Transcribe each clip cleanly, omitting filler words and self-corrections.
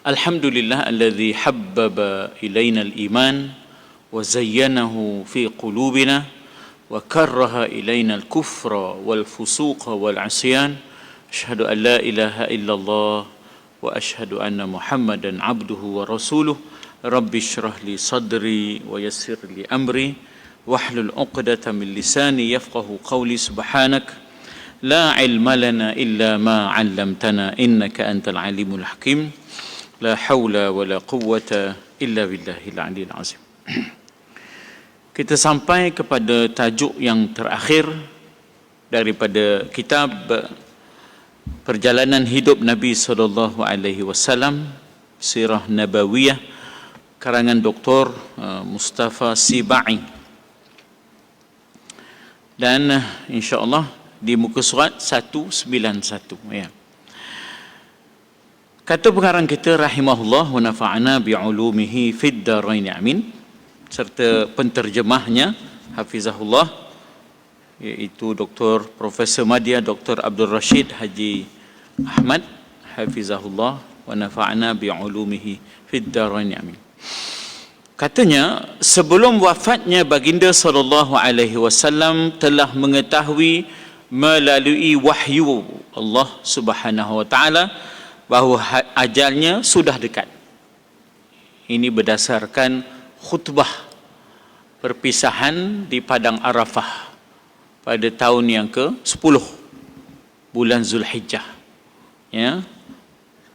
Alhamdulillah alladhi habbaba ilayna al-iman wa zayyanahu fi qulubina wa karraha ilayna al-kufra wal-fusuqa wal-'asyan. Asyhadu an la ilaha illallah wa asyhadu anna Muhammadan abduhu wa rasuluh. Rabbi shrah li sadri wa yassir li amri wahlul 'uqdatam min lisani yafqahu qawli. Subhanak la ilma lana illa ma 'allamtana innaka antal alimul hakim. La haula wa la quwwata illa billahil aliyil azim. Kita sampai kepada tajuk yang terakhir daripada kitab Perjalanan Hidup Nabi SAW, Sirah Nabawiyah, karangan Dr. Mustafa Sibai. Dan insya-Allah di muka surat 191 ya. Kata pengarang kita rahimahullah wa nafa'ana bi'ulumihi fid darain amin, serta penterjemahnya hafizahullah, iaitu Dr. Profesor Madya Dr. Abdul Rashid Haji Ahmad hafizahullah wa nafa'ana bi'ulumihi fid darain amin. Katanya, sebelum wafatnya baginda sallallahu alaihi wasallam telah mengetahui melalui wahyu Allah Subhanahu wa taala bahawa ajalnya sudah dekat. Ini berdasarkan khutbah perpisahan di Padang Arafah pada tahun yang ke-10 bulan Zulhijjah, ya,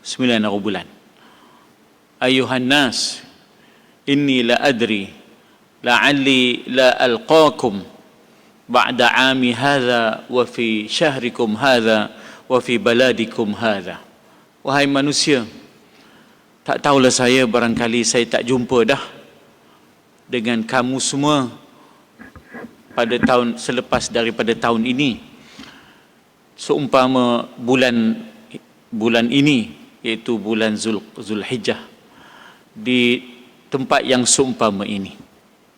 9 bulan. Ayuhan nas, inni la adri la'alli la alqakum ba'da 'ami hadha wa fi syahrikum hadha wa fi baladikum hadha. Wahai manusia, tak tahulah saya, barangkali saya tak jumpa dah dengan kamu semua pada tahun selepas daripada tahun ini, seumpama bulan ini, iaitu bulan Zulhijjah, di tempat yang seumpama ini.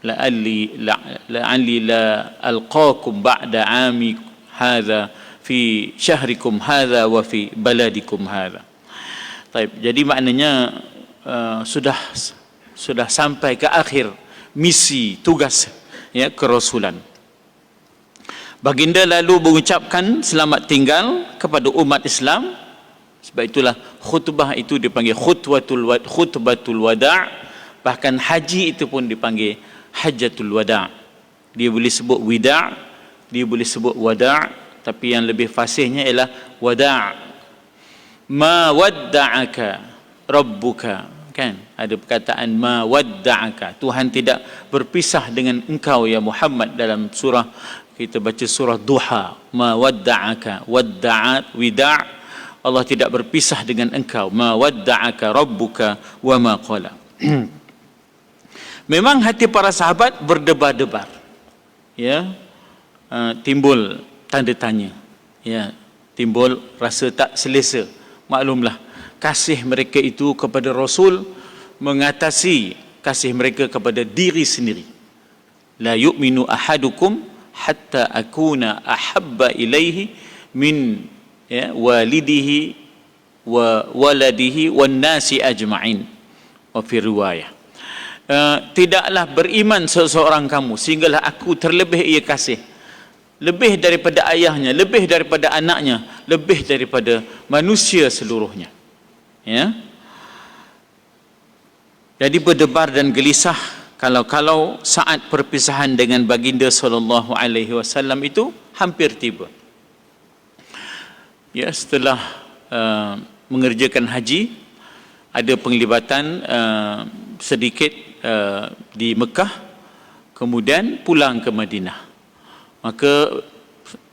La'alli la alqakum ba'da 'ami hadha fi syahrikum hadha wa fi baladikum hadha. Jadi maknanya sudah sampai ke akhir misi tugas, ya, kerasulan. Baginda lalu mengucapkan selamat tinggal kepada umat Islam. Sebab itulah khutbah itu dipanggil khutbatul wada'. Bahkan haji itu pun dipanggil hajjatul wada'. Dia boleh sebut wida', dia boleh sebut wada', tapi yang lebih fasihnya ialah wada'. Ma wadda'aka rabbuka, kan? Ada perkataan ma wadda'aka, Tuhan tidak berpisah dengan engkau ya Muhammad. Dalam surah, kita baca surah Duha, ma wadda'aka, wadda'at, wida', Allah tidak berpisah dengan engkau. Ma wadda'aka rabbuka wa ma qala. Memang hati para sahabat berdebar-debar, ya, timbul tanda tanya, ya, timbul rasa tak selesa. Maklumlah, kasih mereka itu kepada Rasul mengatasi kasih mereka kepada diri sendiri. La yu'minu ahadukum hatta akuna ahabba ilaihi min, ya, walidihi wa waladihi wan nasi ajma'in. Wa fi riwayah, tidaklah beriman seseorang kamu sehinggalah aku terlebih ia kasih, lebih daripada ayahnya, lebih daripada anaknya, lebih daripada manusia seluruhnya, ya. Jadi berdebar dan gelisah kalau saat perpisahan dengan baginda sallallahu alaihi wasallam itu hampir tiba. Ya, setelah mengerjakan haji, ada penglibatan sedikit di Mekah, kemudian pulang ke Madinah. Maka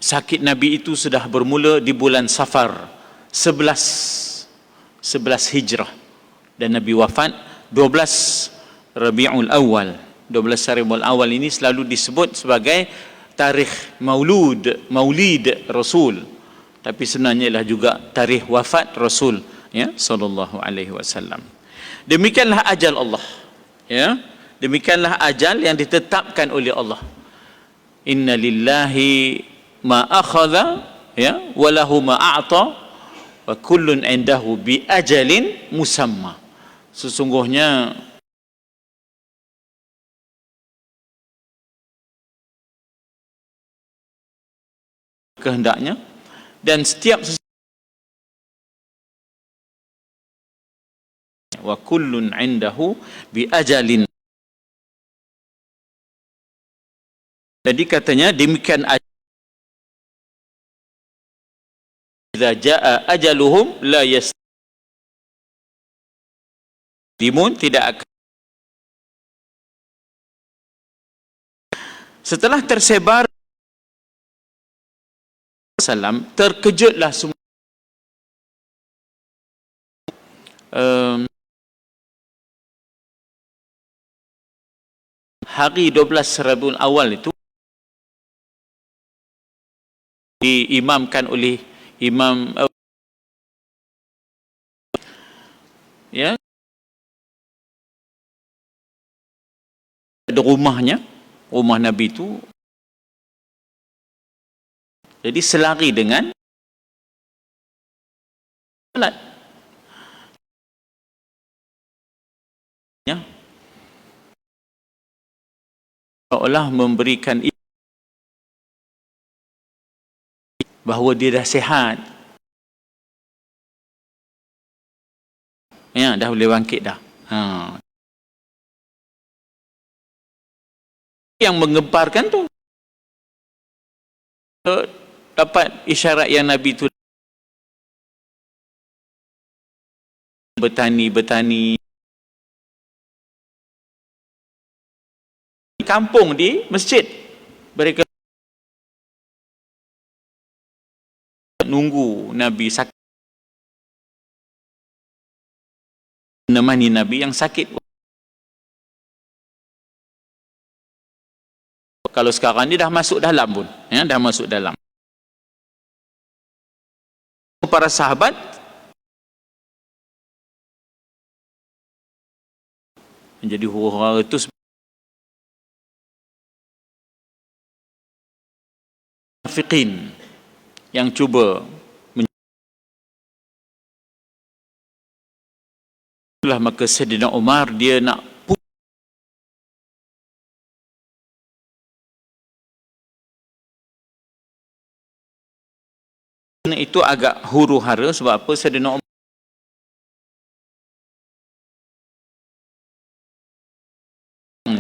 sakit Nabi itu sudah bermula di bulan Safar 11 Hijrah, dan Nabi wafat 12 Rabiul Awal. 12 Rabiul Awal ini selalu disebut sebagai tarikh Maulid Rasul, tapi sebenarnya ialah juga tarikh wafat Rasul, ya, sallallahu alaihi wasallam. Demikianlah ajal Allah, ya. Demikianlah ajal yang ditetapkan oleh Allah. Inna lillahi ma akhadha, ya, wa lahu ma a'ta wa kullun indahu bi ajalin musamma. sesungguhnya kehendaknya, dan setiap wa kullun indahu bi ajalin. Jadi katanya demikian, idza jaa ajaluhum la yastadimun, tidak akan. Setelah tersebar salam, terkejutlah semua. Hari 12 Rabiul Awal itu diimamkan oleh imam ya, ada rumah Nabi itu, jadi selari dengan salat ya, seolah memberikan bahawa dia dah sihat ya, dah boleh bangkit dah. Yang menggemparkan tu dapat isyarat yang Nabi tu bertani kampung di masjid, mereka nunggu Nabi sakit, menemani Nabi yang sakit. Kalau sekarang ni dah masuk dalam pun ya, dah masuk dalam. Para sahabat menjadi huru-hara itu munafiqin yang cuba maka Sayyidina Umar dia nak itu agak huru-hara. Sebab apa? Sayyidina Umar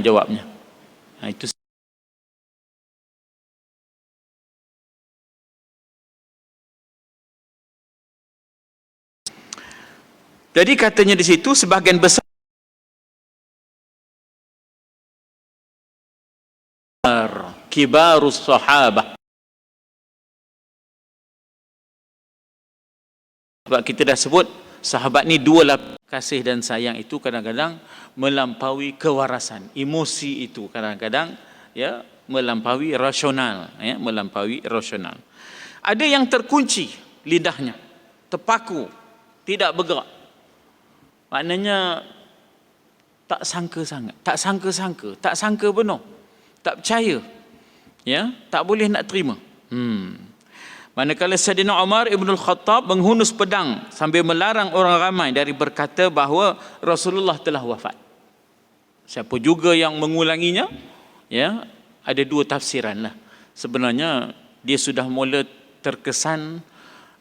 jawabnya. Itu jadi katanya di situ sebahagian besar kibarus sahabah. Sebab kita dah sebut sahabat ni dua lah, kasih dan sayang itu kadang-kadang melampaui kewarasan, emosi itu kadang-kadang ya melampaui rasional ya, melampaui rasional. Ada yang terkunci lidahnya, terpaku, tidak bergerak. Maknanya tak sangka sangat, tak sangka penuh, tak percaya ya, tak boleh nak terima. Manakala Sayyidina Umar Ibn Khattab menghunus pedang sambil melarang orang ramai dari berkata bahawa Rasulullah telah wafat. Siapa juga yang mengulanginya ya, ada dua tafsiran lah. Sebenarnya dia sudah mula terkesan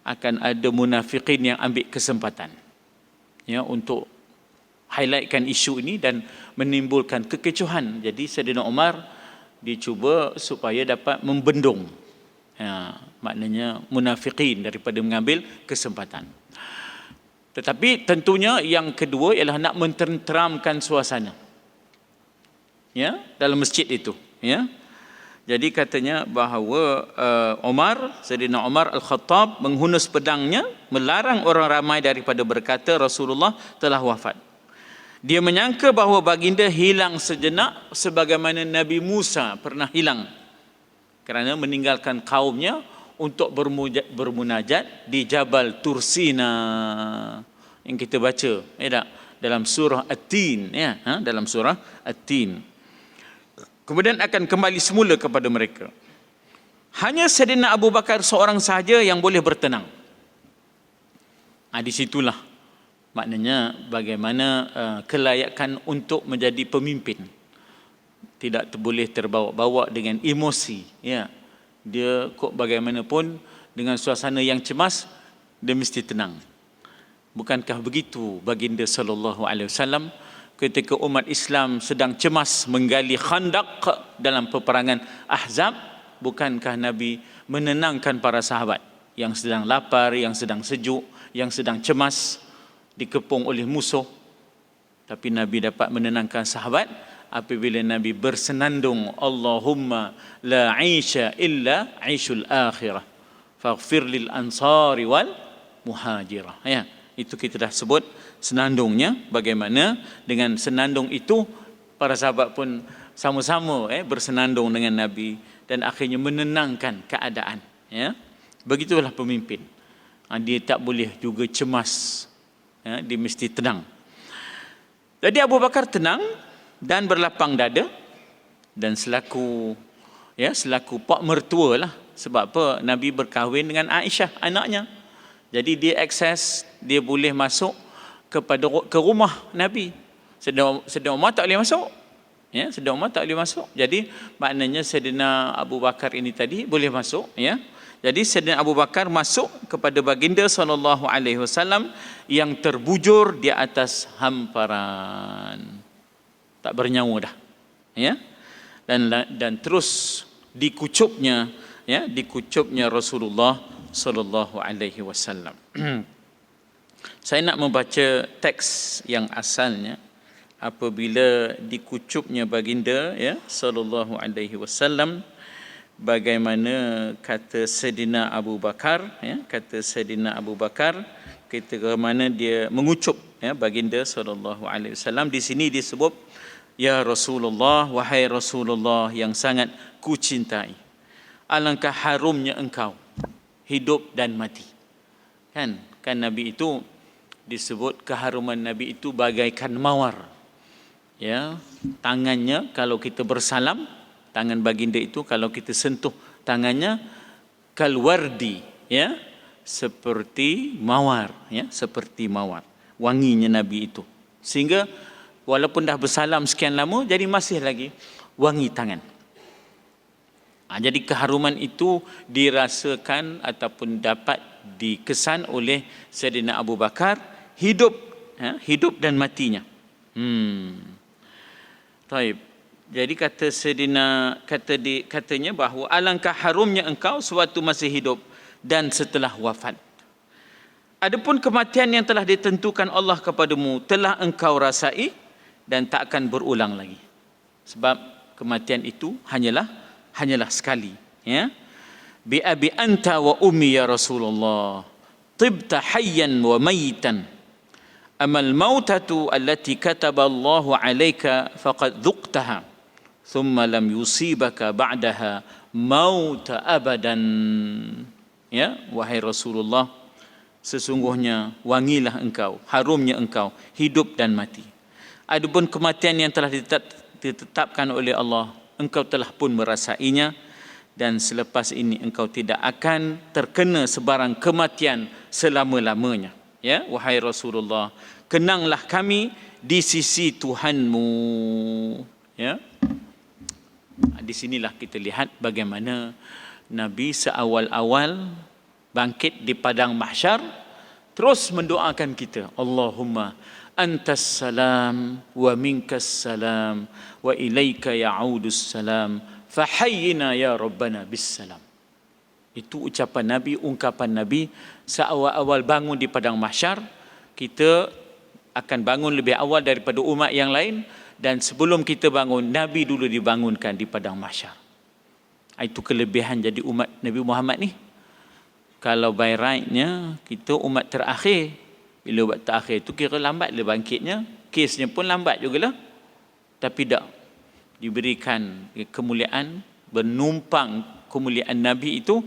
akan ada munafiqin yang ambil kesempatan ya untuk highlightkan isu ini dan menimbulkan kekecohan. Jadi Sayyidina Umar dicuba supaya dapat membendung ya, maknanya munafiqin daripada mengambil kesempatan. Tetapi tentunya yang kedua ialah nak mententeramkan suasana ya dalam masjid itu ya. Jadi katanya bahawa Sayyidina Umar Al-Khattab menghunus pedangnya melarang orang ramai daripada berkata Rasulullah telah wafat. Dia menyangka bahawa baginda hilang sejenak sebagaimana Nabi Musa pernah hilang kerana meninggalkan kaumnya untuk bermunajat di Jabal Tursina yang kita baca ya tak? Dalam surah At-Tin ya, dalam surah At-Tin. Kemudian akan kembali semula kepada mereka. Hanya Sayyidina Abu Bakar seorang sahaja yang boleh bertenang. Di situlah Maknanya bagaimana kelayakan untuk menjadi pemimpin. Tidak boleh terbawa-bawa dengan emosi. Ya. Dia kok bagaimanapun dengan suasana yang cemas, dia mesti tenang. Bukankah begitu baginda sallallahu alaihi wasallam ketika umat Islam sedang cemas menggali khandaq dalam peperangan Ahzab, bukankah Nabi menenangkan para sahabat yang sedang lapar, yang sedang sejuk, yang sedang cemas, dikepung oleh musuh? Tapi Nabi dapat menenangkan sahabat apabila Nabi bersenandung, Allahumma la 'aisha illa 'aishul akhirah faghfir lil ansari wal muhajirah. Ya, itu kita dah sebut senandungnya. Bagaimana dengan senandung itu para sahabat pun sama-sama bersenandung dengan Nabi dan akhirnya menenangkan keadaan. Ya, begitulah pemimpin. Dia tak boleh juga cemas. Ya, dia mesti tenang. Jadi Abu Bakar tenang dan berlapang dada, dan selaku pak mertua lah. Sebab apa? Nabi berkahwin dengan Aisyah, anaknya. Jadi dia akses, dia boleh masuk ke rumah Nabi. Saidina Umar tak boleh masuk. Ya, Saidina Umar tak boleh masuk. Jadi maknanya Saidina Abu Bakar ini tadi boleh masuk, ya. Jadi Saidina Abu Bakar masuk kepada baginda sallallahu alaihi wasallam yang terbujur di atas hamparan. Tak bernyawa dah. Ya. Dan terus dikucupnya Rasulullah sallallahu alaihi wasallam. Saya nak membaca teks yang asalnya apabila dikucupnya baginda sallallahu alaihi wasallam, bagaimana kata Saidina Abu Bakar, kata Saidina Abu Bakar ketika mana dia mengucup baginda sallallahu alaihi wasallam. Di sini disebut, ya Rasulullah, wahai Rasulullah yang sangat kucintai, alangkah harumnya engkau hidup dan mati. Kan Nabi itu disebut keharuman Nabi itu bagaikan mawar. Ya, tangannya kalau kita bersalam, tangan baginda itu kalau kita sentuh tangannya kalwardi, ya, seperti mawar, ya, seperti mawar. Wanginya Nabi itu. Sehingga walaupun dah bersalam sekian lama, jadi masih lagi wangi tangan. Jadi keharuman itu dirasakan ataupun dapat dikesan oleh Saidina Abu Bakar hidup dan matinya. Taib. Jadi kata Saidina katanya bahawa alangkah harumnya engkau sewaktu masih hidup dan setelah wafat. Adapun kematian yang telah ditentukan Allah kepadamu telah engkau rasai dan tak akan berulang lagi. Sebab kematian itu hanyalah sekali, ya. Bi abi anta wa ummi ya Rasulullah, tibta hayyan wa mayitan, amal mautatu allati kataba Allahu alayka faqad dhuqtaha thumma lam yusibaka ba'daha mauta abadan. Ya, wahai Rasulullah, sesungguhnya wangilah engkau, harumnya engkau hidup dan mati. Adapun kematian yang telah ditetapkan oleh Allah, engkau telah pun merasainya, dan selepas ini engkau tidak akan terkena sebarang kematian selama-lamanya. Ya, wahai Rasulullah, kenanglah kami di sisi Tuhanmu. Ya. Di sinilah kita lihat bagaimana Nabi seawal-awal bangkit di padang mahsyar terus mendoakan kita, Allahumma antas salam wa minkas salam wa ilaika ya'udus salam fahayyina ya rabbana bis salam. Itu ucapan Nabi, ungkapan Nabi seawal-awal bangun di padang mahsyar. Kita akan bangun lebih awal daripada umat yang lain, dan sebelum kita bangun, Nabi dulu dibangunkan di padang mahsyar. Itu kelebihan jadi umat Nabi Muhammad ni. Kalau by rightnya kita umat terakhir, bila umat terakhir itu kira lambat lah bangkitnya, kesnya pun lambat jugalah. Tapi tak, diberikan kemuliaan, bernumpang kemuliaan Nabi itu.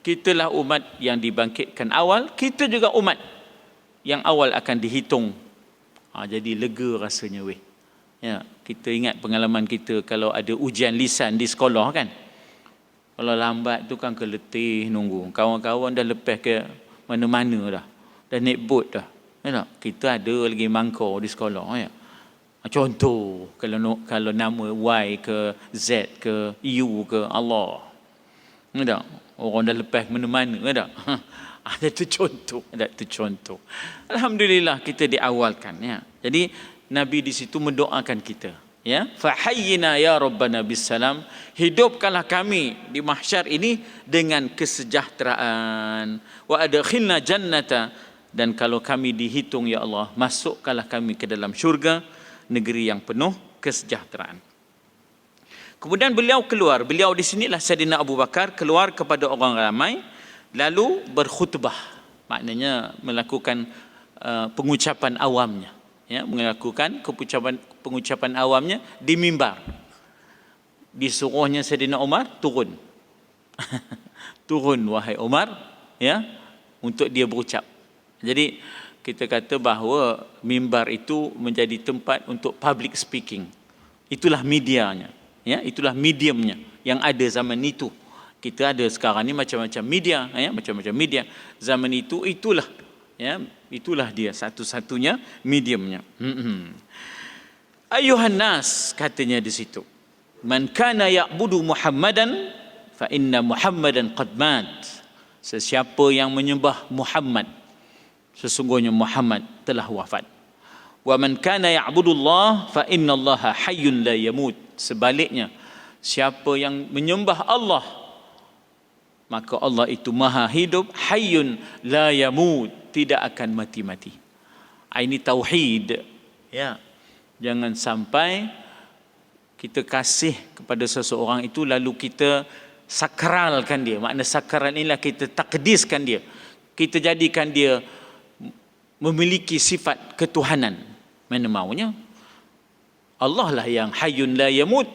Kitalah umat yang dibangkitkan awal, kita juga umat yang awal akan dihitung. Jadi lega rasanya weh. Ya, kita ingat pengalaman kita kalau ada ujian lisan di sekolah kan. Kalau lambat tu kan keletih nunggu. Kawan-kawan dah lepas ke mana-mana dah. Dah naik bot dah. Ya, kita ada lagi mangkor di sekolah. Ya. Contoh, kalau nama Y ke Z ke U ke Allah. Ya, orang dah lepas mana-mana. Ya, ada tu contoh. Ada tu contoh. Alhamdulillah kita diawalkan. Ya. Jadi Nabi di situ mendoakan kita. Ya, fahayyina ya rabbana bisalam, hidupkanlah kami di mahsyar ini dengan kesejahteraan, wa adkhilna jannata, dan kalau kami dihitung ya Allah, masukkanlah kami ke dalam syurga, negeri yang penuh kesejahteraan. Kemudian beliau di sinilah Sayyidina Abu Bakar keluar kepada orang ramai lalu berkhutbah, maknanya melakukan pengucapan awamnya. Ya, melakukan pengucapan awamnya di mimbar. Disuruhnya Sayyidina Umar turun. Turun wahai Umar, ya, untuk dia berucap. Jadi kita kata bahawa mimbar itu menjadi tempat untuk public speaking. Itulah medianya, ya, itulah mediumnya yang ada zaman itu. Kita ada sekarang ni macam-macam media, ya, macam-macam media. Zaman itu itulah, ya, itulah dia satu-satunya mediumnya. Ayuhan nas, katanya di situ. Man kana ya'budu Muhammadan fa inna Muhammadan qad mat. Sesiapa yang menyembah Muhammad, sesungguhnya Muhammad telah wafat. Wa man kana ya'budu Allah fa inna Allaha hayyun la yamut. Sebaliknya, siapa yang menyembah Allah, maka Allah itu maha hidup, hayyun la yamut, tidak akan mati-mati. Ini tauhid. Ya. Jangan sampai kita kasih kepada seseorang itu lalu kita sakralkan dia. Makna sakral inilah kita takdiskan dia. Kita jadikan dia memiliki sifat ketuhanan. Mana maunya? Allah lah yang hayyun la yamut.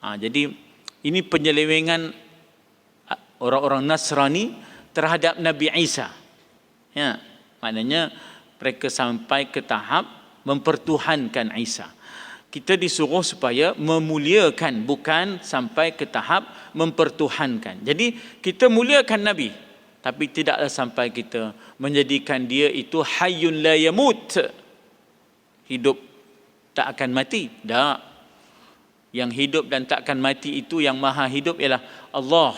Jadi ini penyelewengan orang-orang Nasrani terhadap Nabi Isa. Ya, maknanya mereka sampai ke tahap mempertuhankan Isa. Kita disuruh supaya memuliakan, bukan sampai ke tahap mempertuhankan. Jadi kita muliakan Nabi, tapi tidaklah sampai kita menjadikan dia itu hayyun la yamut, hidup tak akan mati. Tak. Yang hidup dan tak akan mati itu, yang maha hidup ialah Allah.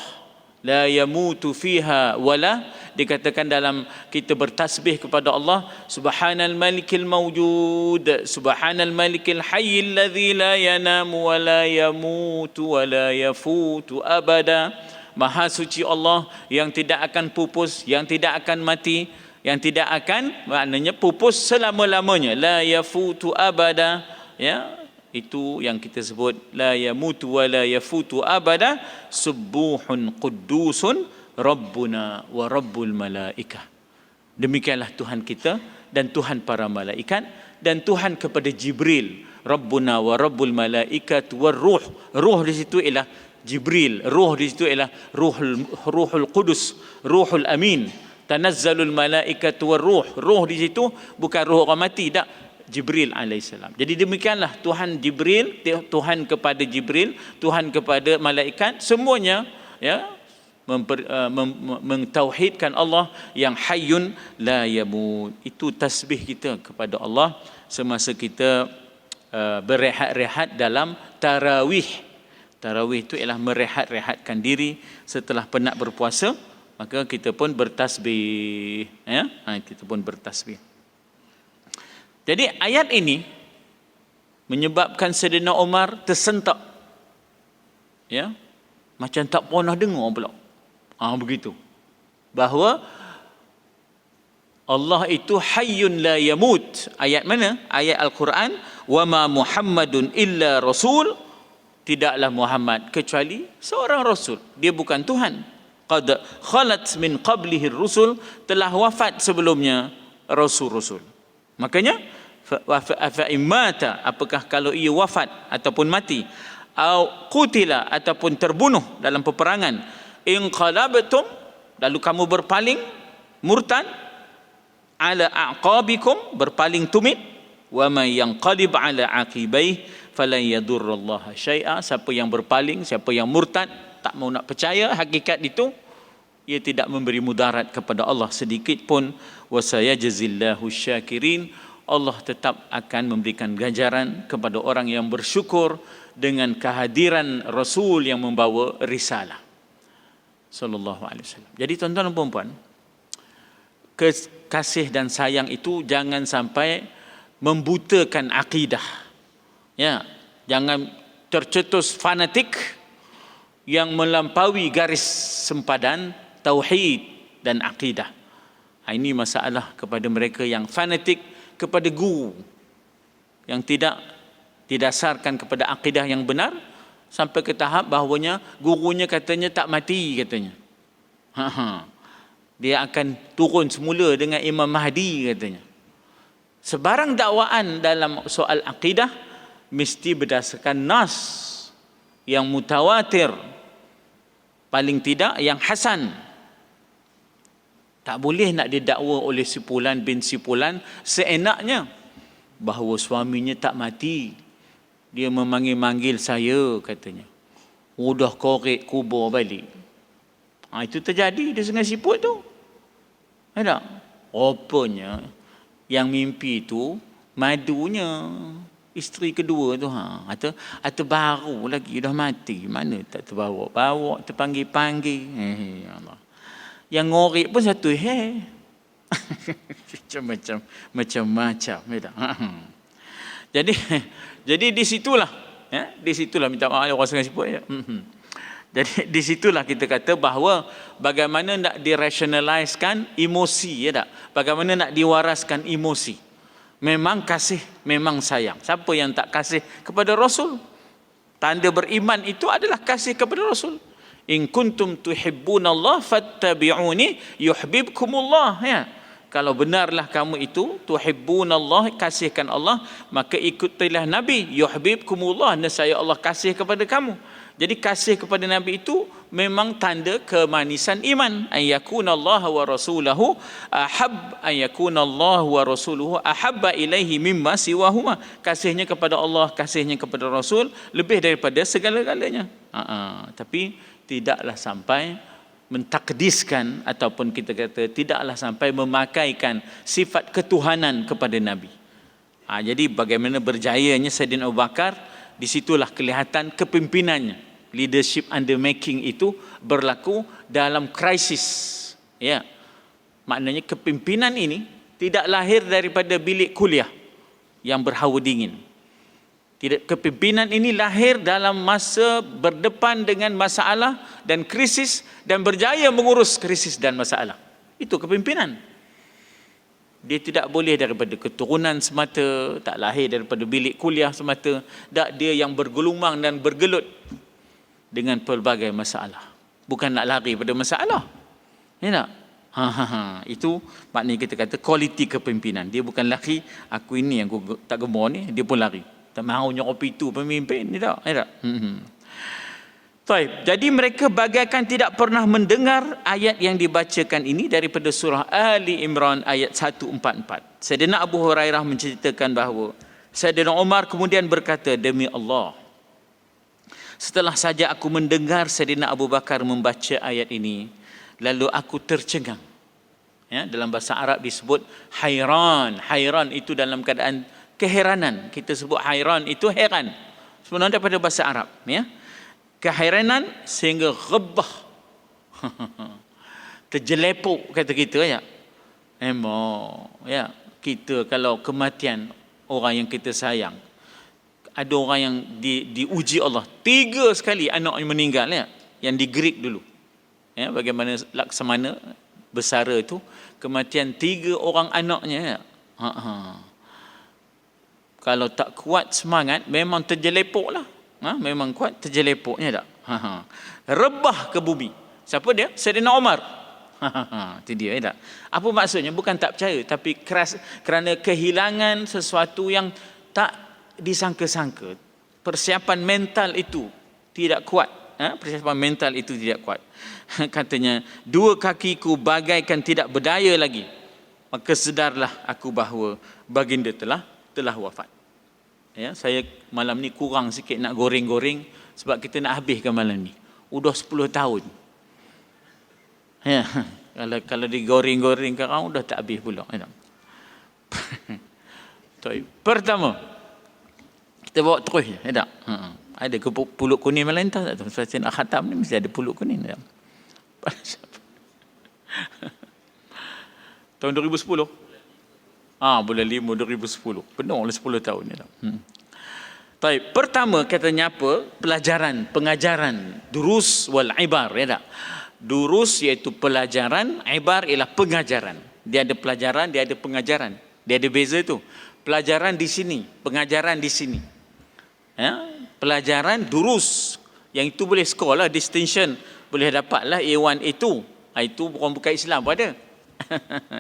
La yamutu fiha wala, dikatakan dalam kita bertasbih kepada Allah, subhanal malikil mawjud, subhanal malikil hayyil ladzi la yanamu wa la yamutu wa la yafutu abada. Maha suci Allah yang tidak akan pupus, yang tidak akan mati, yang tidak akan, maknanya pupus selama-lamanya, la yafutu abada. Ya, itu yang kita sebut la yamutu wa la yafutu abada, subuhun quddusun rabbuna wa rabbul malaikah. Demikianlah Tuhan kita dan Tuhan para malaikat dan Tuhan kepada Jibril. Rabbuna wa rabbul malaikat war ruh. Ruh di situ ialah Jibril, ruh di situ ialah ruhul qudus, ruhul amin. Tanazzalul malaikat war ruh. Ruh di situ bukan ruh orang mati, tak, Jibril alaihissalam. Jadi demikianlah Tuhan Jibril, Tuhan kepada Jibril, Tuhan kepada malaikat, semuanya, ya, mentauhidkan Allah yang hayyun la yamut. Itu tasbih kita kepada Allah semasa kita berehat-rehat dalam tarawih. Tarawih itu ialah merehat-rehatkan diri setelah penat berpuasa, maka kita pun bertasbih, ya, kita pun bertasbih. Jadi ayat ini menyebabkan Sayyidina Umar tersentak. Ya. Macam tak pernah dengar pula. Begitu. Bahawa Allah itu hayyun la yamut. Ayat mana? Ayat Al-Quran, wa ma Muhammadun illa rasul. Tidaklah Muhammad kecuali seorang rasul. Dia bukan Tuhan. Qad khalat min qablihi rusul, telah wafat sebelumnya rasul-rasul. Makanya fa imata, apakah kalau ia wafat ataupun mati, au qutila ataupun terbunuh dalam peperangan, in qalabtum, lalu kamu berpaling murtad, ala aqabikum, berpaling tumit, wa may yanqalib ala aqibaih falan yadurrallaha syai'a. Siapa yang berpaling, siapa yang murtad, tak mau nak percaya hakikat itu, ia tidak memberi mudarat kepada Allah sedikit pun. Wa sayajzillahu syakirin, Allah tetap akan memberikan ganjaran kepada orang yang bersyukur dengan kehadiran Rasul yang membawa risalah sallallahu alaihi wasallam. Jadi tuan-tuan dan puan-puan, kasih dan sayang itu jangan sampai membutakan akidah. Ya, jangan tercetus fanatik yang melampaui garis sempadan tauhid dan akidah. Ini masalah kepada mereka yang fanatik kepada guru, yang tidak didasarkan kepada akidah yang benar, sampai ke tahap bahawanya gurunya katanya tak mati katanya. Dia akan turun semula dengan Imam Mahdi katanya. Sebarang dakwaan dalam soal akidah mesti berdasarkan nas yang mutawatir, paling tidak yang hasan. Tak boleh nak didakwa oleh si fulan bin si fulan seenaknya bahawa suaminya tak mati. Dia memanggil-manggil saya katanya. Udah korek kubur balik. Itu terjadi di Sungai Siput tu. Ada. Rupanya yang mimpi tu madunya isteri kedua tu. Atau baru lagi dah mati. Mana tak terbawa-bawa, terpanggil-panggil. Allah. Yang ngorek pun satu macam-macam. Jadi di situlah, minta maaf orang Sungai Siput ya. Jadi di situlah kita kata bahawa bagaimana nak dirationalizekan emosi, ya tak? Bagaimana nak diwaraskan emosi. Memang kasih, memang sayang. Siapa yang tak kasih kepada Rasul? Tanda beriman itu adalah kasih kepada Rasul. In kuntum tuhibbunallah fattabi'uni yuhibbukumullah, ya. Kalau benarlah kamu itu tuhibbunallah, kasihkan Allah, maka ikutilah Nabi, yuhibbukumullah, nescaya Allah kasih kepada kamu. Jadi kasih kepada Nabi itu memang tanda kemanisan iman. Ayyakunallaha wa rasulahu ahabba ilaihi mimma siwahuma. Kasihnya kepada Allah, kasihnya kepada Rasul lebih daripada segala-galanya. Tapi tidaklah sampai mentakdiskan, ataupun kita kata tidaklah sampai memakaikan sifat ketuhanan kepada Nabi. Jadi bagaimana berjayanya Saidina Abu Bakar, disitulah kelihatan kepimpinannya. Leadership under making itu berlaku dalam krisis. Ya, maknanya kepimpinan ini tidak lahir daripada bilik kuliah yang berhawa dingin. Kepimpinan ini lahir dalam masa berdepan dengan masalah dan krisis, dan berjaya mengurus krisis dan masalah. Itu kepimpinan. Dia tidak boleh daripada keturunan semata, tak lahir daripada bilik kuliah semata. Tak, dia yang bergelumang dan bergelut dengan pelbagai masalah. Bukan nak lari pada masalah. Ya tak? Itu maknanya kita kata kualiti kepimpinan. Dia bukan lari, aku ini yang aku tak gemar ni, dia pun lari. Tak mahu nyokopi itu pemimpin ni tak? Ya tak? Jadi mereka bagaikan tidak pernah mendengar ayat yang dibacakan ini daripada surah Ali Imran ayat 144. Sayyidina Abu Hurairah menceritakan bahawa Sayyidina Umar kemudian berkata, demi Allah, setelah saja aku mendengar Sayyidina Abu Bakar membaca ayat ini, lalu aku tercengang. Ya, dalam bahasa Arab disebut hairan. Hairan itu dalam keadaan keheranan. Kita sebut hairan itu heran. Sebenarnya daripada bahasa Arab, ya. Keheranan sehingga ghebah. Terjelepuk kata kita, ya. Ya, kita kalau kematian orang yang kita sayang, ada orang yang diuji Allah 3 sekali anak yang meninggal, ya, yang di Greek dulu, ya, bagaimana Laksamana Besara itu kematian 3 orang anaknya, ya. Kalau tak kuat semangat memang terjelepuk lah, memang kuat terjelepuknya tak. Rebah ke bumi. Siapa dia? Sayyidina Umar. Itu dia, ya tak? Apa maksudnya? Bukan tak percaya, tapi kerana kehilangan sesuatu yang tak disangka-sangka. Persiapan mental itu tidak kuat. Persiapan mental itu tidak kuat. Katanya, 2 kakiku bagaikan tidak berdaya lagi. Maka sedarlah aku bahawa baginda telah wafat. Ya, saya malam ni kurang sikit nak goreng-goreng sebab kita nak habiskan malam ni. Udah 10 tahun. Ya. Kalau digoreng-goreng kau dah tak habis pula. Ya. Pertama, kita bawa terus je. Ya tak? Ada ke pulut kuning malam tak tahu. Sebab nak khatam ni mesti ada pulut kuning. Ya. Tahun 2010. Bulan 5 2010. Penuh oleh 10 tahun ni. Baik, pertama katanya apa? Pelajaran, pengajaran, durus wal ibar, ya tak? Durus iaitu pelajaran, ibar ialah pengajaran. Dia ada pelajaran, dia ada pengajaran. Dia ada beza tu. Pelajaran di sini, pengajaran di sini. Ya, pelajaran durus yang itu boleh sekolah distinction, boleh dapatlah A1 A2. Itu bukan Islam pun ada.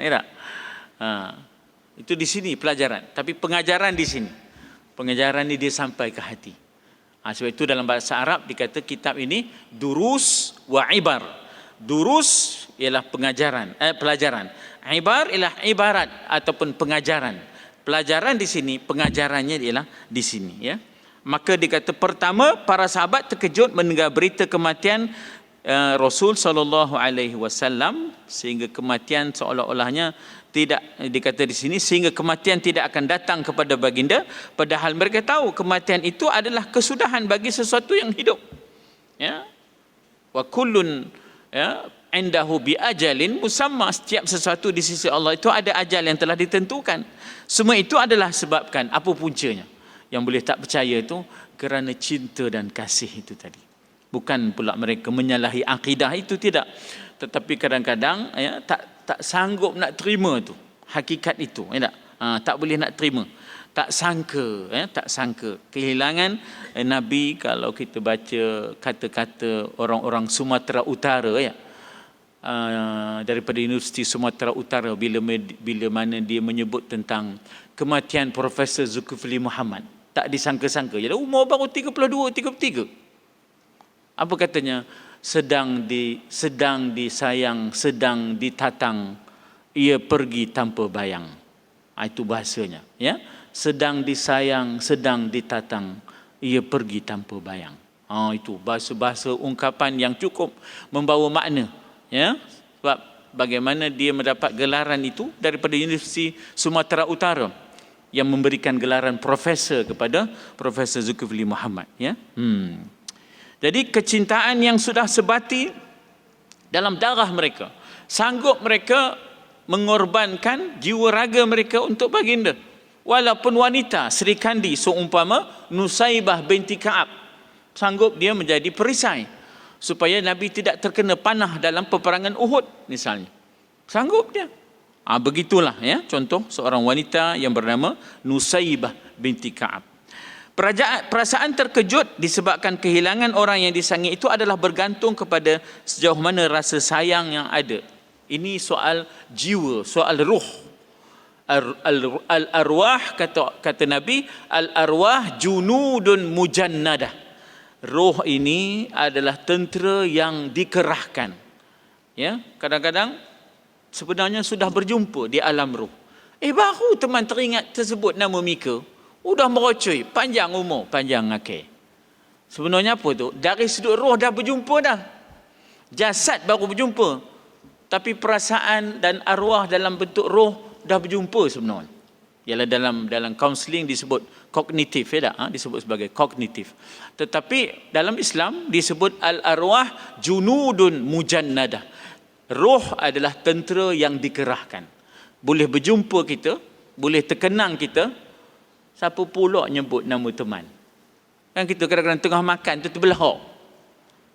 Ya tak? Itu di sini pelajaran, tapi pengajaran di sini. Pengajaran ni dia sampai ke hati. Sebab itu dalam bahasa Arab dikata kitab ini durus wa ibar. Durus ialah pengajaran, pelajaran. Ibar ialah ibarat ataupun pengajaran. Pelajaran di sini, pengajarannya ialah di sini, ya. Maka dikata pertama para sahabat terkejut mendengar berita kematian Rasul sallallahu alaihi wasallam, sehingga kematian seolah-olahnya tidak, dikata di sini, sehingga kematian tidak akan datang kepada baginda, padahal mereka tahu kematian itu adalah kesudahan bagi sesuatu yang hidup. Ya. Wa kullun, ya, indahu bi ajalin musamma, setiap sesuatu di sisi Allah itu ada ajal yang telah ditentukan. Semua itu adalah sebabkan apa puncanya. Yang boleh tak percaya itu kerana cinta dan kasih itu tadi. Bukan pula mereka menyalahi akidah itu, tidak. Tetapi kadang-kadang, ya, tak sanggup nak terima tu hakikat itu, ya tak? Tak boleh nak terima, tak sangka, ya, tak sangka kehilangan Nabi. Kalau kita baca kata-kata orang-orang Sumatera Utara, ya, daripada Universiti Sumatera Utara, bila mana dia menyebut tentang kematian Profesor Zulkifli Muhammad, tak disangka-sangka. Jadi umur baru 32, 33. Apa katanya? Sedang disayang, sedang ditatang, ia pergi tanpa bayang. Itu bahasanya, ya. Sedang disayang, sedang ditatang, ia pergi tanpa bayang. Itu bahasa-bahasa ungkapan yang cukup membawa makna, ya. Sebab bagaimana dia mendapat gelaran itu daripada Universiti Sumatera Utara yang memberikan gelaran profesor kepada Profesor Zulkifli Muhammad, ya. Jadi kecintaan yang sudah sebati dalam darah mereka, sanggup mereka mengorbankan jiwa raga mereka untuk baginda. Walaupun wanita Sri Kandi seumpama Nusaibah binti Ka'ab, sanggup dia menjadi perisai supaya Nabi tidak terkena panah dalam peperangan Uhud misalnya. Sanggup dia. Begitulah, ya, contoh seorang wanita yang bernama Nusaibah binti Ka'ab. Perasaan terkejut disebabkan kehilangan orang yang disayangi itu adalah bergantung kepada sejauh mana rasa sayang yang ada. Ini soal jiwa, soal ruh. Al-arwah, kata Nabi, al-arwah junudun mujannadah. Roh ini adalah tentera yang dikerahkan. Ya, kadang-kadang sebenarnya sudah berjumpa di alam roh. Baru teman teringat tersebut nama Mika. Udah merocoi, panjang umur, panjang akhir. Sebenarnya apa tu? Dari sudut roh dah berjumpa dah. Jasad baru berjumpa. Tapi perasaan dan arwah dalam bentuk roh dah berjumpa sebenarnya. Ialah dalam counselling disebut kognitif, ya tak? Disebut sebagai kognitif. Tetapi dalam Islam disebut al-arwah junudun mujannadah. Roh adalah tentera yang dikerahkan. Boleh berjumpa kita, boleh terkenang kita. Siapa pula nyebut nama teman? Kan kita kadang-kadang tengah makan tu terbelahak.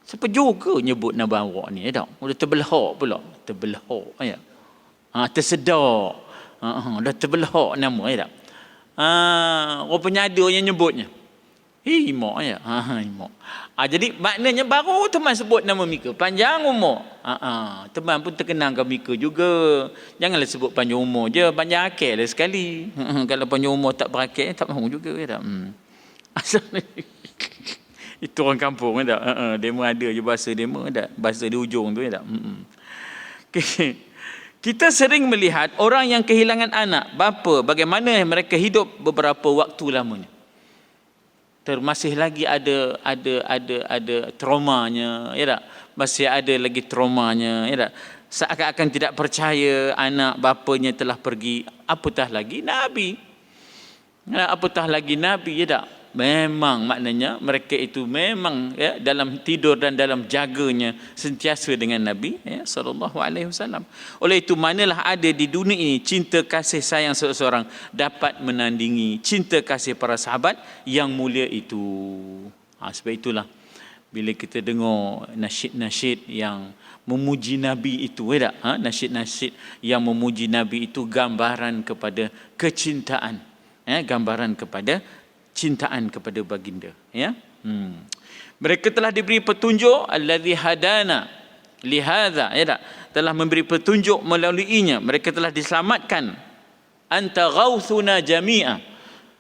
Siapa juga nyebut nama awak ni, ya tak? Udah terbelahak pula. Terbelahak, ya. Tersedak. Dah terbelahak nama, ya tak? Rupanya ada yang nyebutnya. Mak, ya. Mak. Jadi maknanya baru teman sebut nama Mika. Panjang umur. Teman pun terkenang ke Mika juga. Janganlah sebut panjang umur je. Panjang akil lah sekali. Kalau panjang umur tak berakil, tak mahu juga. Ya tak? Itu orang kampung, ya tak? Demo ada je bahasa demo, ya tak? Bahasa di ujung tu, ya tak? Okay. Kita sering melihat orang yang kehilangan anak, bapa, bagaimana mereka hidup beberapa waktu lamanya. masih lagi ada traumanya, ya tak? Masih ada lagi traumanya, ya tak? Seakan-akan tidak percaya anak bapanya telah pergi, apatah lagi Nabi. Apatah lagi Nabi, ya tak? Memang maknanya mereka itu memang, ya, dalam tidur dan dalam jaganya sentiasa dengan Nabi, ya, sallallahu alaihi wasallam. Oleh itu, manalah ada di dunia ini cinta kasih sayang seseorang dapat menandingi cinta kasih para sahabat yang mulia itu. Sebab itulah bila kita dengar nasyid-nasyid yang memuji Nabi itu, ya tak? Nasyid-nasyid yang memuji Nabi itu gambaran kepada kecintaan, gambaran kepada cintaan kepada baginda, ya. Mereka telah diberi petunjuk, allazi hadana lihadza, ya tak? Telah memberi petunjuk melaluinya, mereka telah diselamatkan. Anta ghauthuna jami'a,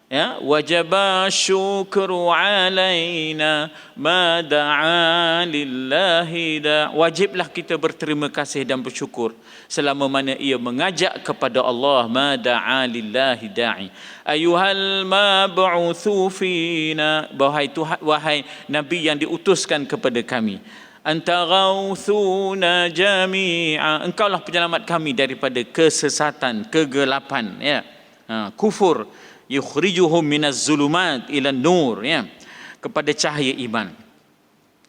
ya, wajaba syukru alaina ma da'a lillahi da. Wajiblah kita berterima kasih dan bersyukur selama mana ia mengajak kepada Allah. Ma da'a lillahi da'i ayuhal mab'utsu fina, wahai nabi yang diutuskan kepada kami. Anta ghauthuna jami'a, engkaulah penyelamat kami daripada kesesatan, kegelapan, ya, kufur. Yukhrijuhum minaz zulumat ila nur, ya, kepada cahaya iman.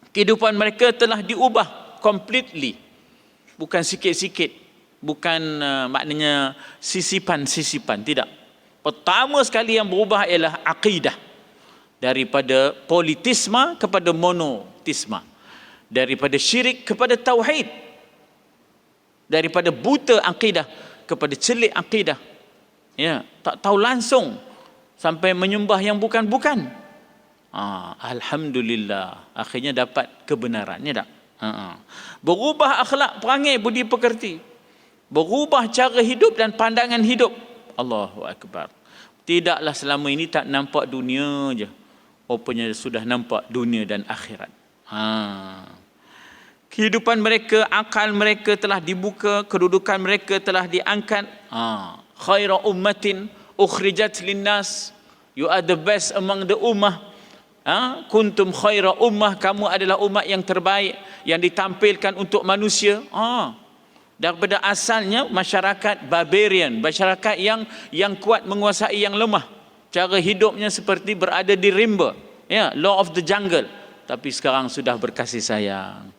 Kehidupan mereka telah diubah completely, bukan sikit-sikit, bukan maknanya sisipan-sisipan, tidak. Pertama sekali yang berubah ialah akidah, daripada politisme kepada monotisme, daripada syirik kepada tauhid, daripada buta akidah kepada celik akidah, ya, tak tahu langsung sampai menyembah yang bukan-bukan. Alhamdulillah, akhirnya dapat kebenarannya tak? Berubah akhlak, perangai, budi pekerti, berubah cara hidup dan pandangan hidup. Allahu akbar. Tidaklah selama ini tak nampak dunia je, rupanya sudah nampak dunia dan akhirat. Kehidupan mereka, akal mereka telah dibuka, kedudukan mereka telah diangkat. Khaira ummatin ukhrijat linnas, you are the best among the ummah. Kuntum khaira ummah, kamu adalah umat yang terbaik yang ditampilkan untuk manusia. Daripada asalnya masyarakat barbarian, masyarakat yang kuat menguasai yang lemah, cara hidupnya seperti berada di rimba, ya, law of the jungle. Tapi sekarang sudah berkasih sayang,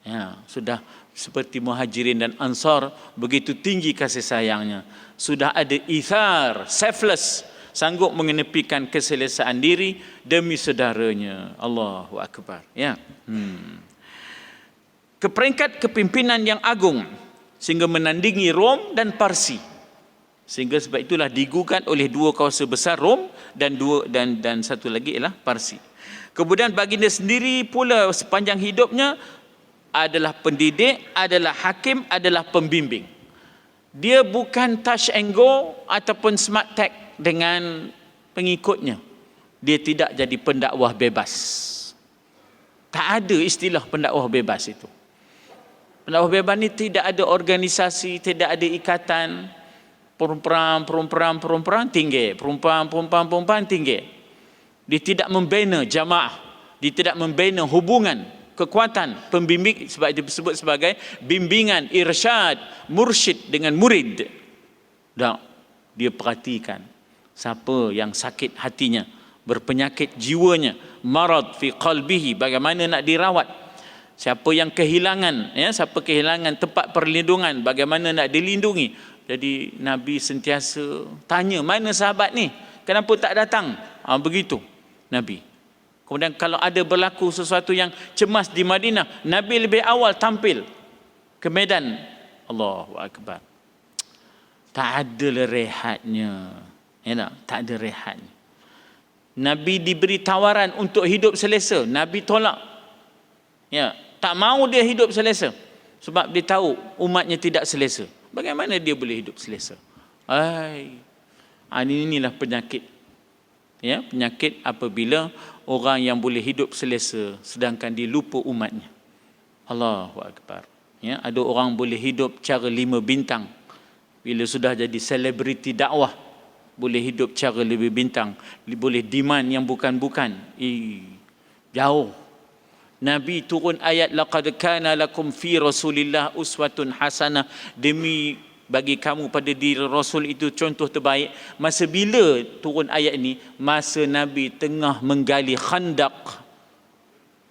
ya, sudah seperti Muhajirin dan Ansar, begitu tinggi kasih sayangnya. Sudah ada ithar, selfless, sanggup mengenepikan keselesaan diri demi saudaranya. Allahu akbar, ya. Ke peringkat kepimpinan yang agung sehingga menandingi Rom dan Parsi. Sehingga sebab itulah digugat oleh dua kuasa besar, Rom dan satu lagi ialah Parsi. Kemudian baginda sendiri pula sepanjang hidupnya adalah pendidik, adalah hakim, adalah pembimbing. Dia bukan touch and go ataupun smart tag dengan pengikutnya. Dia tidak jadi pendakwah bebas. Tak ada istilah pendakwah bebas itu. Pendakwah bebas ni tidak ada organisasi, tidak ada ikatan. Perempuan tinggi, perempuan tinggi. Dia tidak membina jamaah, dia tidak membina hubungan, kekuatan, pembimbing, sebab itu disebut sebagai bimbingan, irsyad, mursyid dengan murid. Dan dia perhatikan siapa yang sakit hatinya, berpenyakit jiwanya, marad fi qalbihi, bagaimana nak dirawat. Siapa yang kehilangan, ya, siapa kehilangan tempat perlindungan, bagaimana nak dilindungi. Jadi Nabi sentiasa tanya, mana sahabat ni? Kenapa tak datang? Begitu Nabi. Kemudian kalau ada berlaku sesuatu yang cemas di Madinah, Nabi lebih awal tampil ke medan. Allahu akbar. Tak ada rehatnya. Ya, tak ada rehatnya. Nabi diberi tawaran untuk hidup selesa, Nabi tolak. Ya, tak mau dia hidup selesa sebab dia tahu umatnya tidak selesa. Bagaimana dia boleh hidup selesa? Inilah penyakit. Ya, penyakit apabila orang yang boleh hidup selesa sedangkan dia lupa umatnya. Allahu akbar. Ya, ada orang boleh hidup cara 5 bintang, bila sudah jadi selebriti dakwah, boleh hidup cara lebih bintang, boleh demand yang bukan-bukan. Jauh. Nabi turun ayat laqad kana lakum fi Rasulillah uswatun hasanah, demi bagi kamu pada diri Rasul itu contoh terbaik. Masa bila turun ayat ini? Masa Nabi tengah menggali khandak,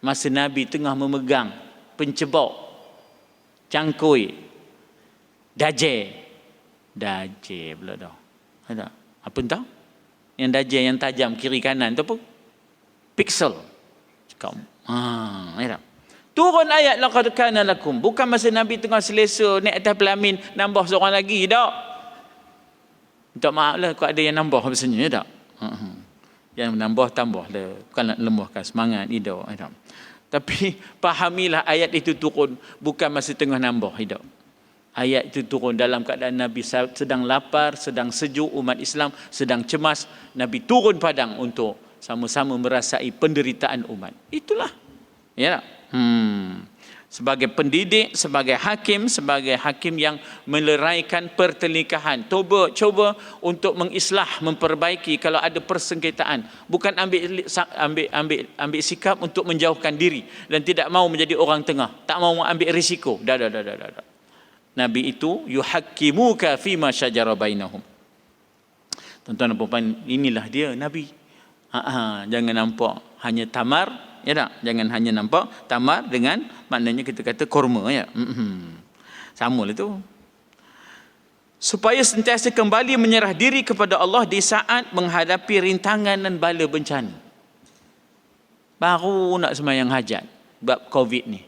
masa Nabi tengah memegang pencebok, cangkui, dajjal pula dah. Ada apa entah? Yang dajjal yang tajam kiri kanan tu apa? Pixel. Cakap. Ya. Turun ayat laqad kana lakum. Bukan masa Nabi tengah selesa naik atas pelamin nambah seorang lagi dak. Minta maaf lah kalau ada yang nambah maksudnya ya tak. Yang menambah tambah lah, bukan nak lemahkan semangat hidup. Tapi fahamilah ayat itu turun bukan masa tengah nambah hidup. Ayat itu turun dalam keadaan Nabi sedang lapar, sedang sejuk, umat Islam sedang cemas. Nabi turun padang untuk sama-sama merasai penderitaan umat. Itulah. Ya. Sebagai pendidik, sebagai hakim yang meleraikan pertelingkahan. Cuba untuk mengislah, memperbaiki kalau ada persengketaan. Bukan ambil sikap untuk menjauhkan diri dan tidak mau menjadi orang tengah, tak mau ambil risiko. Dah. Nabi itu yuhakkimuka fima syajara bainahum. Tuan-tuan dan puan, inilah dia Nabi. Jangan nampak hanya tamar, ya tak? Jangan hanya nampak tamar dengan maknanya kita kata korma, ya. Samalah tu. Supaya sentiasa kembali menyerah diri kepada Allah di saat menghadapi rintangan dan bala bencana. Baru nak sembahyang hajat bab Covid ni.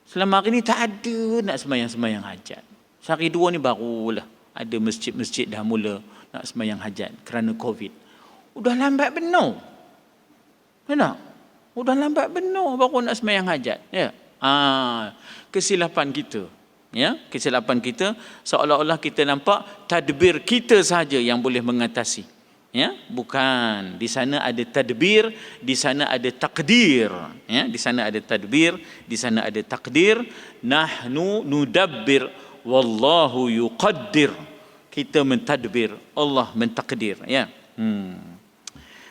Selama hari ni tak ada nak sembahyang hajat. Sehari dua ni barulah ada masjid-masjid dah mula nak sembahyang hajat kerana Covid. Udah lambat benar. Ya. Udah lambat benar baru nak sembahyang hajat. Ya. Kesilapan kita. Ya, kesilapan kita seolah-olah kita nampak tadbir kita sahaja yang boleh mengatasi. Ya, bukan. Di sana ada tadbir, di sana ada takdir. Ya, di sana ada tadbir, di sana ada takdir. Nahnu nudabbir wallahu yuqaddir. Kita mentadbir, Allah mentakdir. Ya.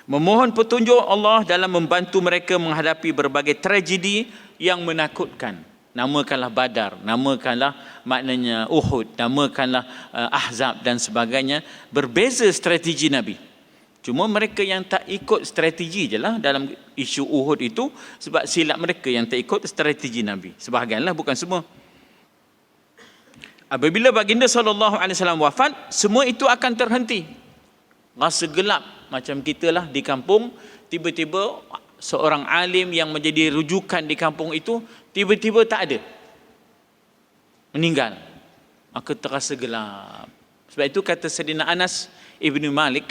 Memohon petunjuk Allah dalam membantu mereka menghadapi berbagai tragedi yang menakutkan. Namakanlah Badar, namakanlah maknanya Uhud, namakanlah Ahzab dan sebagainya. Berbeza strategi Nabi. Cuma mereka yang tak ikut strategi je lah dalam isu Uhud itu, sebab silap mereka yang tak ikut strategi Nabi. Sebahagianlah, bukan semua. Apabila baginda SAW wafat, semua itu akan terhenti. Rasa gelap macam kita lah di kampung, tiba-tiba seorang alim yang menjadi rujukan di kampung itu tiba-tiba tak ada, meninggal. Maka terasa gelap. Sebab itu kata Sayyidina Anas Ibn Malik,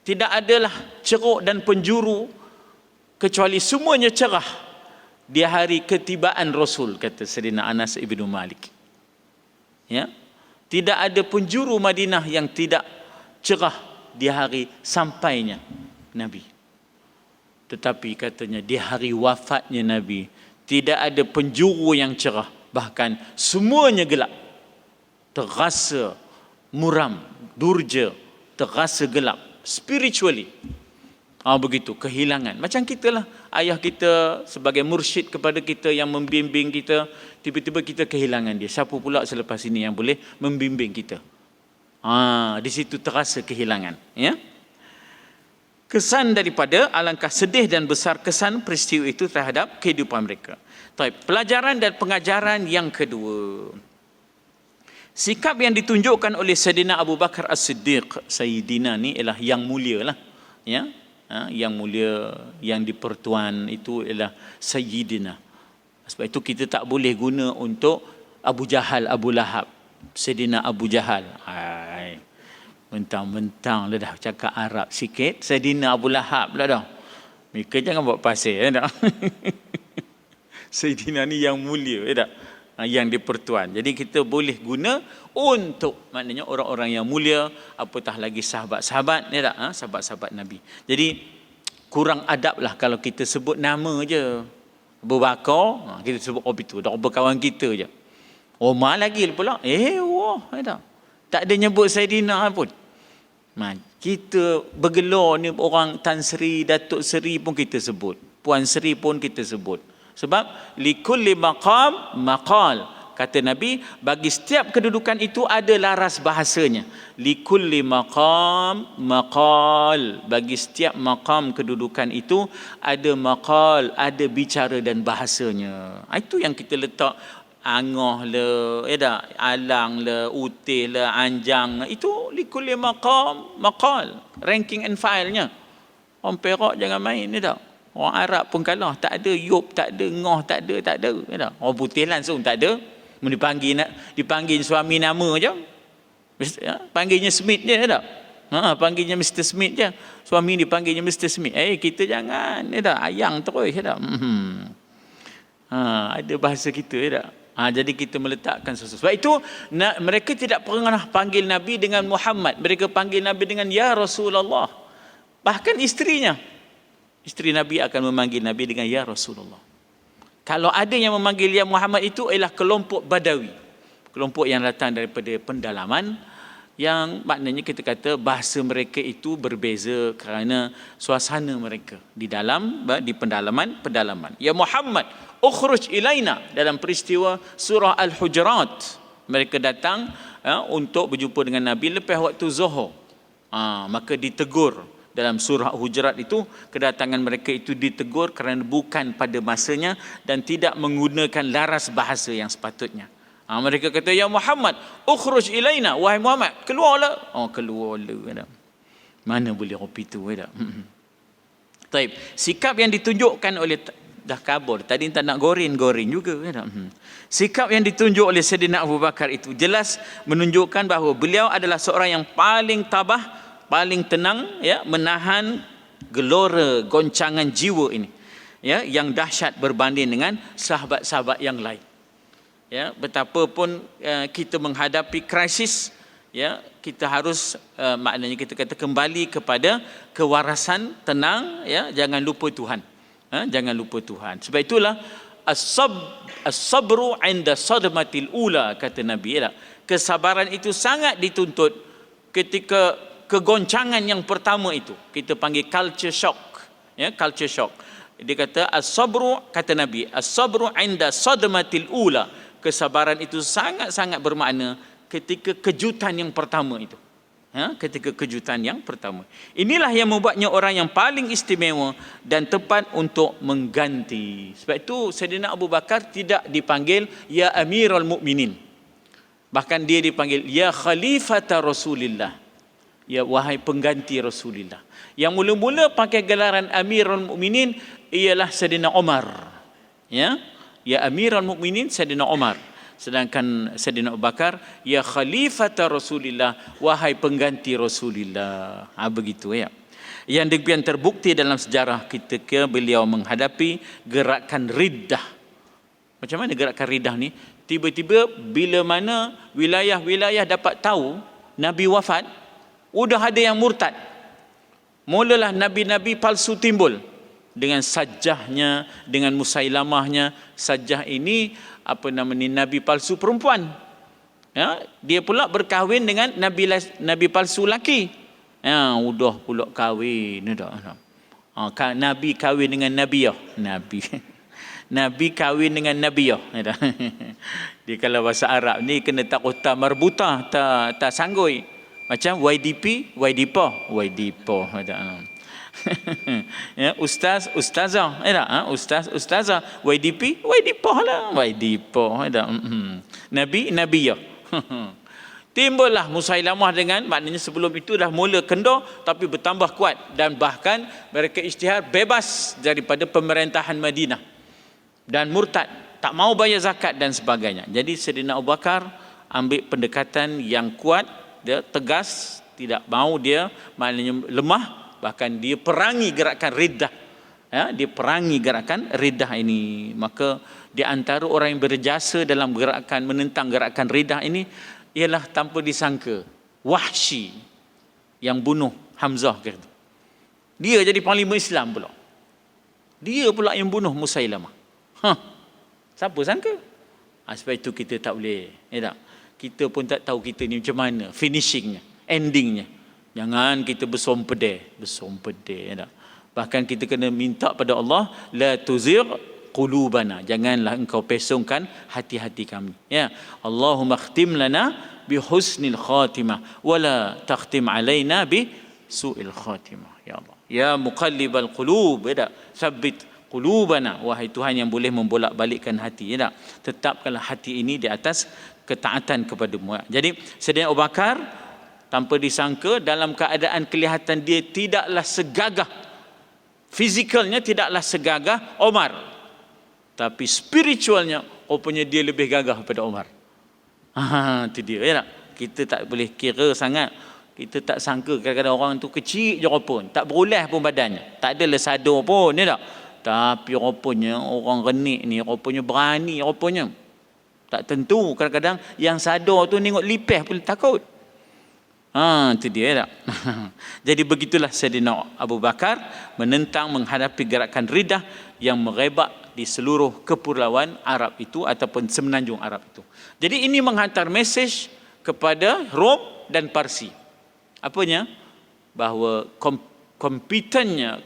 tidak adalah ceruk dan penjuru kecuali semuanya cerah di hari ketibaan Rasul, kata Sayyidina Anas Ibn Malik. Ya, tidak ada penjuru Madinah yang tidak cerah di hari sampainya Nabi. Tetapi katanya di hari wafatnya Nabi tidak ada penjuru yang cerah, bahkan semuanya gelap. Terasa muram, durja, terasa gelap spiritually. Begitu, kehilangan. Macam kita lah, ayah kita sebagai mursyid kepada kita yang membimbing kita, tiba-tiba kita kehilangan dia. Siapa pula selepas ini yang boleh membimbing kita? Di situ terasa kehilangan. Ya. Kesan daripada alangkah sedih dan besar kesan peristiwa itu terhadap kehidupan mereka. Pelajaran dan pengajaran yang kedua. Sikap yang ditunjukkan oleh Sayyidina Abu Bakar As-Siddiq, Sayyidina ni ialah yang mulia lah. Ya. Yang mulia, yang dipertuan itu ialah Sayyidina. Sebab itu kita tak boleh guna untuk Abu Jahal, Abu Lahab. Sayyidina Abu Jahal. Mentang-mentang dah cakap Arab sikit, Sayyidina Abu Lahab lah dah. Mereka jangan buat pasir, ya tak? Sayyidina ni yang mulia, ya tak? Yang dipertuan. Jadi kita boleh guna untuk maknanya orang-orang yang mulia, apatah lagi sahabat-sahabat, ya tak? Sahabat-sahabat Nabi. Jadi kurang adab lah kalau kita sebut nama je. Abu Bakar, kita sebut itu, dah berkawan kita je. Omar lagi pula, wah, ya tak? Tak ada nyebut Sayyidina pun. Kita bergelar ni orang Tan Sri, Datuk Seri pun kita sebut, Puan Sri pun kita sebut. Sebab likulli maqam maqal. Kata Nabi, bagi setiap kedudukan itu ada laras bahasanya. Likulli maqam maqal. Bagi setiap maqam kedudukan itu ada maqal, ada bicara dan bahasanya. Itu yang kita letak Angah le, alang le, utih le, anjang. Itu likulli maqam maqal. Ranking and file-nya. Orang Perak jangan main ni tak. Orang Arab pun kalah, tak ada yop, tak ada ngoh, tak ada. Orang putih langsung tak ada. Dipanggil suami nama je. Panggilnya Smith je tak. Panggilnya Mr. Smith je. Suami dipanggilnya Mr. Smith. Kita jangan ayang terus tak. Ada bahasa kita tak. Jadi kita meletakkan sesuatu. Sebab itu mereka tidak pernah panggil Nabi dengan Muhammad. Mereka panggil Nabi dengan Ya Rasulullah. Bahkan isterinya, isteri Nabi akan memanggil Nabi dengan Ya Rasulullah. Kalau ada yang memanggil Ya Muhammad, itu ialah kelompok Badawi, kelompok yang datang daripada pendalaman, yang maknanya kita kata bahasa mereka itu berbeza kerana suasana mereka di pendalaman. Ya Muhammad, ukhruj ilaina, dalam peristiwa surah Al-Hujurat, mereka datang untuk berjumpa dengan Nabi lepas waktu Zuhur. Maka ditegur dalam surah Hujurat itu, kedatangan mereka itu ditegur kerana bukan pada masanya dan tidak menggunakan laras bahasa yang sepatutnya. Mereka kata, Ya Muhammad, ukhruj ilaina, wahai Muhammad, keluarlah. Keluarlah. Mana boleh kopi tu? Taib. Sikap yang ditunjukkan oleh, dah kabur tadi, tak nak goreng juga. Sikap yang ditunjuk oleh Sayyidina Abu Bakar itu jelas menunjukkan bahawa beliau adalah seorang yang paling tabah, paling tenang, menahan gelora goncangan jiwa ini, yang dahsyat berbanding dengan sahabat-sahabat yang lain. Betapapun kita menghadapi krisis, kita harus maknanya kita kata kembali kepada kewarasan, tenang, jangan lupa Tuhan. Jangan lupa Tuhan. Sebab itulah as-sabru 'inda sadmatil ula, kata Nabi. Kesabaran itu sangat dituntut ketika kegoncangan yang pertama itu. Kita panggil culture shock. Culture shock. Dia kata as-sabru, kata Nabi, as-sabru 'inda sadmatil ula. Kesabaran itu sangat-sangat bermakna ketika kejutan yang pertama itu. Ketika kejutan yang pertama. Inilah yang membuatnya orang yang paling istimewa dan tepat untuk mengganti. Sebab itu Sayyidina Abu Bakar tidak dipanggil Ya Amirul Mukminin. Bahkan dia dipanggil Ya Khalifata Rasulillah. Ya wahai pengganti Rasulullah. Yang mula-mula pakai gelaran Amirul Mukminin ialah Sayyidina Umar. Ya Amirul Mukminin Sayyidina Umar. Sedangkan Sayyidina Abu Bakar, Ya Khalifata Rasulillah, wahai pengganti Rasulullah. Begitu ya. Yang demikian terbukti dalam sejarah ketika beliau menghadapi gerakan riddah. Macam mana gerakan riddah ni? Tiba-tiba bila mana wilayah-wilayah dapat tahu Nabi wafat, udah ada yang murtad. Mulalah nabi-nabi palsu timbul dengan sajahnya, dengan musailamahnya. Sajah ini nabi palsu perempuan. Dia pula berkahwin dengan nabi palsu laki. Udah pula kahwin dah. Nabi kahwin dengan nabiyah. Nabi kahwin dengan nabiyah. Dia kalau bahasa Arab ni kena tak utah marbuta, tak sanggoi. Macam YDP, YDPO ada. Ustaz, ustazah, ustazah, YDP lah, YDPO ada. Nabi, nabiyah. Timbullah Musailamah dengan, maknanya sebelum itu dah mula kendor tapi bertambah kuat, dan bahkan mereka isytihar bebas daripada pemerintahan Madinah dan murtad, tak mau bayar zakat dan sebagainya. Jadi Sayyidina Abu Bakar ambil pendekatan yang kuat, dia tegas, tidak mau dia maknanya lemah, bahkan dia perangi gerakan riddah. Dia perangi gerakan riddah ini. Maka di antara orang yang berjasa dalam gerakan menentang gerakan riddah ini ialah tanpa disangka Wahsy yang bunuh Hamzah kata. Dia jadi panglima Islam pula. Dia pula yang bunuh Musailamah. Siapa sangka? Sebab itu kita tak boleh, tak? Kita pun tak tahu kita ni macam mana finishingnya, endingnya. Jangan kita bersompedeh ya tak? Bahkan kita kena minta pada Allah, la tuzigh qulubana, janganlah engkau pesongkan hati-hati kami ya. Allahumma khtim lana bi husnil khatimah wala takhtim alaina bi su'il khatimah ya Allah. Ya muqallibal qulub ya tak? Sabbit qulubana, wahai Tuhan yang boleh membolak-balikkan hati ya tak? Tetapkanlah hati ini di atas ketaatan kepadamu. Jadi Sayyidina Abu Bakar tanpa disangka dalam keadaan kelihatan dia tidaklah segagah, fizikalnya tidaklah segagah Umar, tapi spiritualnya rupanya dia lebih gagah daripada Umar. Itu dia ya tak? Kita tak boleh kira sangat. Kita tak sangka kadang-kadang orang tu kecil je pun, tak berulas pun badannya, tak ada lesador pun ya tak? Tapi rupanya orang renik ni rupanya berani, rupanya tak tentu. Kadang-kadang yang sadar tu tengok lipeh pun takut. Itu dia tak? Jadi begitulah Sayyidina Abu Bakar menentang, menghadapi gerakan Riddah yang merebak di seluruh kepulauan Arab itu ataupun semenanjung Arab itu. Jadi ini menghantar mesej kepada Rom dan Parsi. Apanya? Bahawa kompetennya,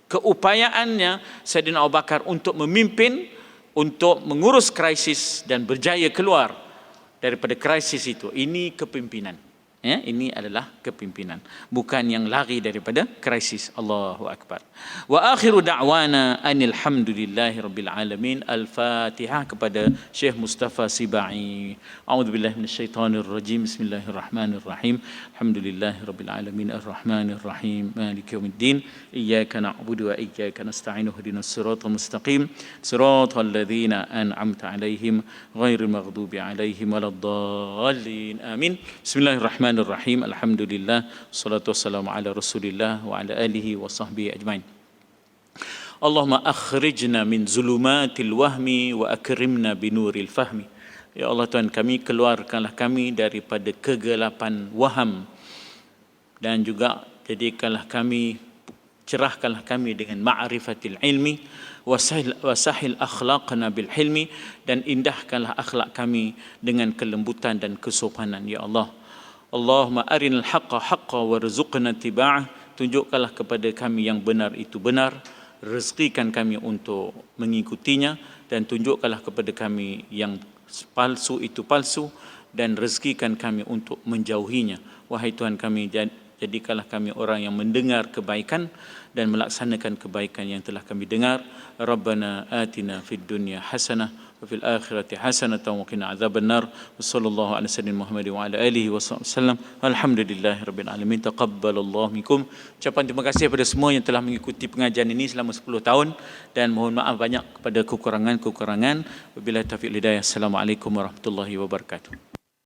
keupayaannya Sayyidina Abu Bakar untuk memimpin, untuk mengurus krisis dan berjaya keluar daripada krisis itu. Ini kepimpinan. Ya, ini adalah kepimpinan, bukan yang lari daripada krisis. Allahu akbar. Wa akhiru da'wana anil hamdulillahi rabbil alamin. Al-Fatihah kepada Syekh Mustafa Sibai. A'udzubillahi minasyaitonir rajim. Bismillahirrahmanirrahim. Alhamdulillahi rabbil alamin arrahmanir rahim maliki yaumiddin. Iyyaka na'budu wa iyyaka nasta'in. Ihdinas siratal mustaqim. Siratal ladzina an'amta 'alaihim ghairil maghdubi 'alaihim waladdallin. Amin. Bismillahirrahmanirrahim. Alhamdulillah, salatu wassalamu ala Rasulillah wa ala alihi wa sahbihi ajmain. Allahumma akhrijna min zulumatil wahmi wa akrimna binuril fahmi. Ya Allah Tuhan kami, keluarkanlah kami daripada kegelapan waham, dan juga jadikanlah kami, cerahkanlah kami dengan ma'rifatil ilmi, wasahil akhlaqna bil hilmi, dan indahkanlah akhlak kami dengan kelembutan dan kesopanan ya Allah. Allahumma arinal haqqa haqqa warzuqna tiba'ah. Tunjukkanlah kepada kami yang benar itu benar, rezekikan kami untuk mengikutinya, dan tunjukkanlah kepada kami yang palsu itu palsu, dan rezekikan kami untuk menjauhinya. Wahai Tuhan kami, jadikanlah kami orang yang mendengar kebaikan dan melaksanakan kebaikan yang telah kami dengar. Rabbana atina fid dunya hasanah wa fil akhirati hasanatan wa qina adzabannar. Wassallallahu ala sayyidina Muhammad wa ala alihi wasallam. Alhamdulillahirabbil alamin. Taqabbalallahu minkum. Ucapan terima kasih kepada semua yang telah mengikuti pengajian ini selama 10 tahun, dan mohon maaf banyak kepada kekurangan-kekurangan. Wabillahi taufiq hidayah. Assalamualaikum warahmatullahi wabarakatuh.